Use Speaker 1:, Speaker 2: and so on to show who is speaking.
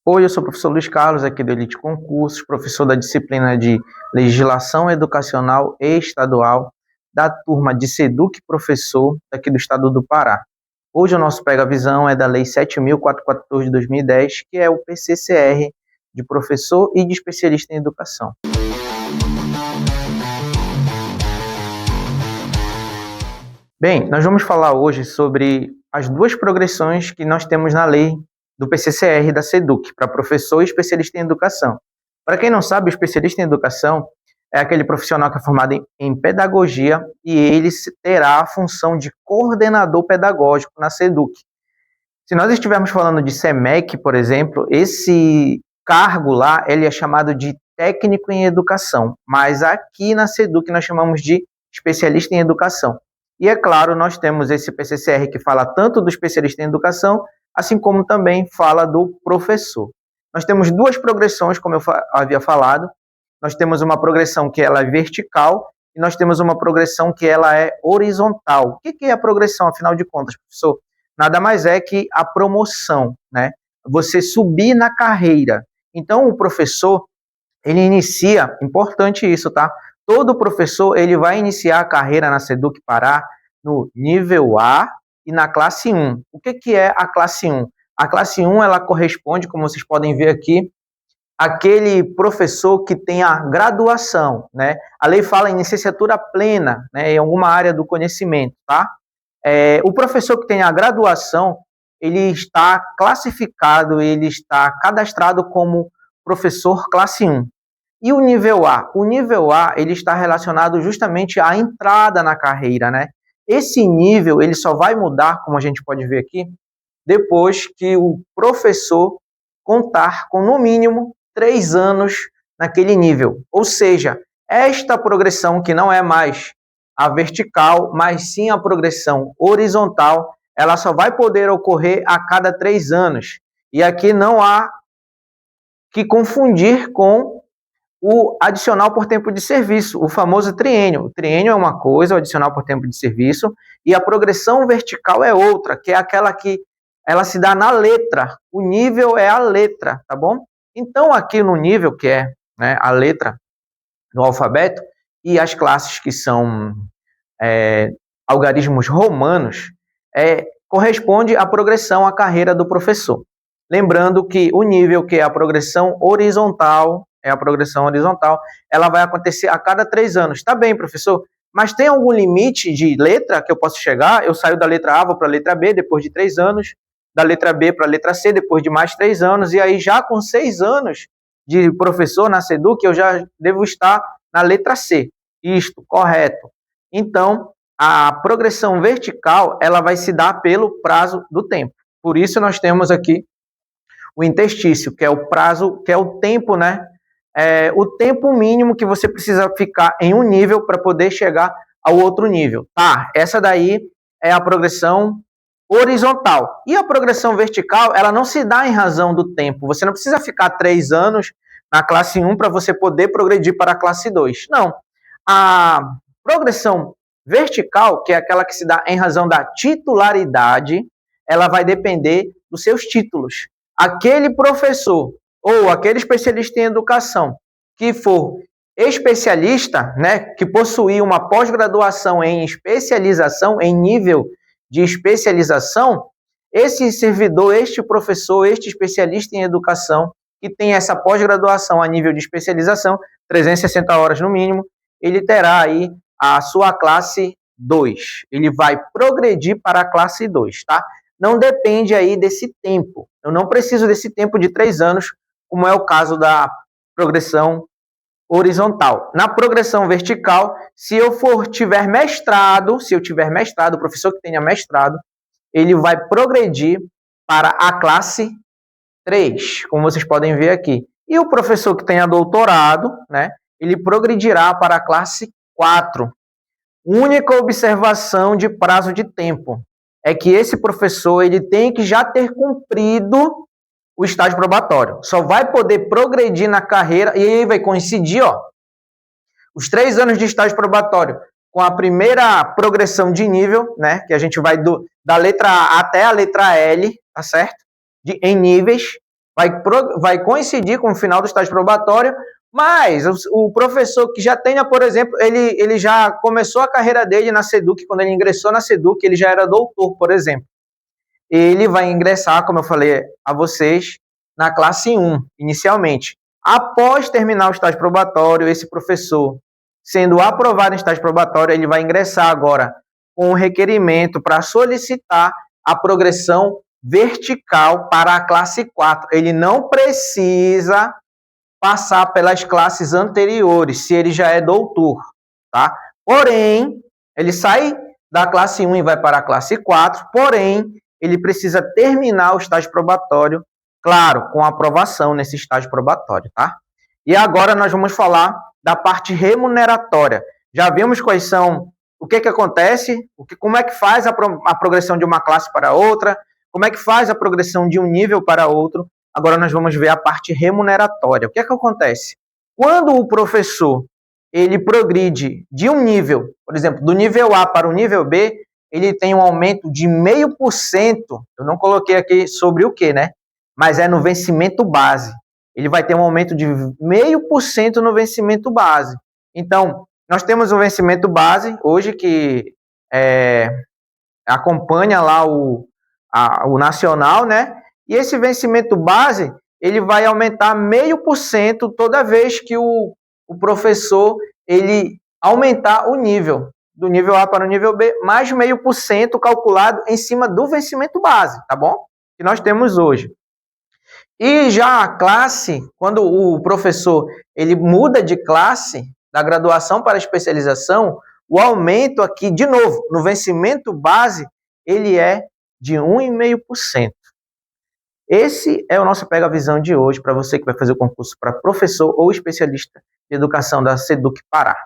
Speaker 1: Oi, eu sou o professor Luiz Carlos, aqui do Elite Concursos, professor da disciplina de Legislação Educacional e Estadual, da turma de SEDUC Professor, aqui do estado do Pará. Hoje o nosso Pega Visão é da Lei 7.414 de 2010, que é o PCCR, de professor e de especialista em educação. Bem, nós vamos falar hoje sobre as duas progressões que nós temos na lei do PCCR da SEDUC, para professor e especialista em educação. Para quem não sabe, o especialista em educação é aquele profissional que é formado em pedagogia e ele terá a função de coordenador pedagógico na SEDUC. Se nós estivermos falando de SEMEC, por exemplo, esse cargo lá ele é chamado de técnico em educação, mas aqui na SEDUC nós chamamos de especialista em educação. E é claro, nós temos esse PCCR que fala tanto do especialista em educação, assim como também fala do professor. Nós temos duas progressões, como eu havia falado. Nós temos uma progressão que ela é vertical e nós temos uma progressão que ela é horizontal. O que é a progressão, afinal de contas, professor? Nada mais é que a promoção, né? Você subir na carreira. Então, o professor, ele inicia, importante isso, tá? Todo professor, ele vai iniciar a carreira na SEDUC Pará no nível A e na classe 1. O que é a classe 1? A classe 1, ela corresponde, como vocês podem ver aqui, àquele professor que tem a graduação, né? A lei fala em licenciatura plena, né, em alguma área do conhecimento, tá? O professor que tem a graduação, ele está classificado, ele está cadastrado como professor classe 1. E o nível A? O nível A, ele está relacionado justamente à entrada na carreira, né? Esse nível, ele só vai mudar, como a gente pode ver aqui, depois que o professor contar com, no mínimo, 3 anos naquele nível. Ou seja, esta progressão, que não é mais a vertical, mas sim a progressão horizontal, ela só vai poder ocorrer a cada 3 anos. E aqui não há que confundir com o adicional por tempo de serviço, o famoso triênio. O triênio é uma coisa, o adicional por tempo de serviço, e a progressão vertical é outra, que é aquela que ela se dá na letra. O nível é a letra, tá bom? Então, aqui no nível, que é, né, a letra do alfabeto, e as classes que são algarismos romanos, corresponde à progressão, à carreira do professor. Lembrando que o nível, que é a progressão horizontal, ela vai acontecer a cada 3 anos. Tá bem, professor, mas tem algum limite de letra que eu posso chegar? Eu saio da letra A, vou para a letra B, depois de 3 anos, da letra B para a letra C, depois de mais 3 anos, e aí já com 6 anos de professor na SEDUC, eu já devo estar na letra C. Isto, correto. Então, a progressão vertical, ela vai se dar pelo prazo do tempo. Por isso, nós temos aqui o interstício, que é o prazo, que é o tempo, né? O tempo mínimo que você precisa ficar em um nível para poder chegar ao outro nível. Tá, essa daí é a progressão horizontal. E a progressão vertical, ela não se dá em razão do tempo. Você não precisa ficar 3 anos na classe 1 para você poder progredir para a classe 2. Não. A progressão vertical, que é aquela que se dá em razão da titularidade, ela vai depender dos seus títulos. Aquele professor ou aquele especialista em educação que for especialista, né, que possuir uma pós-graduação em especialização, em nível de especialização, esse servidor, este professor, este especialista em educação, que tem essa pós-graduação a nível de especialização, 360 horas no mínimo, ele terá aí a sua classe 2. Ele vai progredir para a classe 2, tá? Não depende aí desse tempo. Eu não preciso desse tempo de 3 anos, como é o caso da progressão horizontal. Na progressão vertical, se eu tiver mestrado, o professor que tenha mestrado, ele vai progredir para a classe 3, como vocês podem ver aqui. E o professor que tenha doutorado, né, ele progredirá para a classe 4. Única observação de prazo de tempo é que esse professor ele tem que já ter cumprido o estágio probatório. Só vai poder progredir na carreira, e aí vai coincidir, ó, os 3 anos de estágio probatório com a primeira progressão de nível, né, que a gente vai da letra A até a letra L, tá certo? Em níveis. vai coincidir com o final do estágio probatório, mas o professor que já tenha, por exemplo, ele já começou a carreira dele na SEDUC, quando ele ingressou na SEDUC, ele já era doutor, por exemplo. Ele vai ingressar, como eu falei a vocês, na classe 1, inicialmente. Após terminar o estágio probatório, esse professor, sendo aprovado em estágio probatório, ele vai ingressar agora com um requerimento para solicitar a progressão vertical para a classe 4. Ele não precisa passar pelas classes anteriores, se ele já é doutor, tá? Porém, ele sai da classe 1 e vai para a classe 4, porém, ele precisa terminar o estágio probatório, claro, com aprovação nesse estágio probatório, tá? E agora nós vamos falar da parte remuneratória. Já vimos quais são, o que acontece, como é que faz a progressão de uma classe para outra, como é que faz a progressão de um nível para outro. Agora nós vamos ver a parte remuneratória. O que acontece? Quando o professor ele progride de um nível, por exemplo, do nível A para o nível B, ele tem um aumento de 0,5%. Eu não coloquei aqui sobre o que, né? Mas é no vencimento base. Ele vai ter um aumento de 0,5% no vencimento base. Então, nós temos o vencimento base, hoje que acompanha lá o nacional, né? E esse vencimento base, ele vai aumentar 0,5% toda vez que o professor ele aumentar o nível, do nível A para o nível B, mais 0,5% calculado em cima do vencimento base, tá bom? Que nós temos hoje. E já a classe, quando o professor ele muda de classe, da graduação para a especialização, o aumento aqui, de novo, no vencimento base, ele é de 1,5%. Esse é o nosso Pega a Visão de hoje, para você que vai fazer o concurso para professor ou especialista de educação da SEDUC Pará.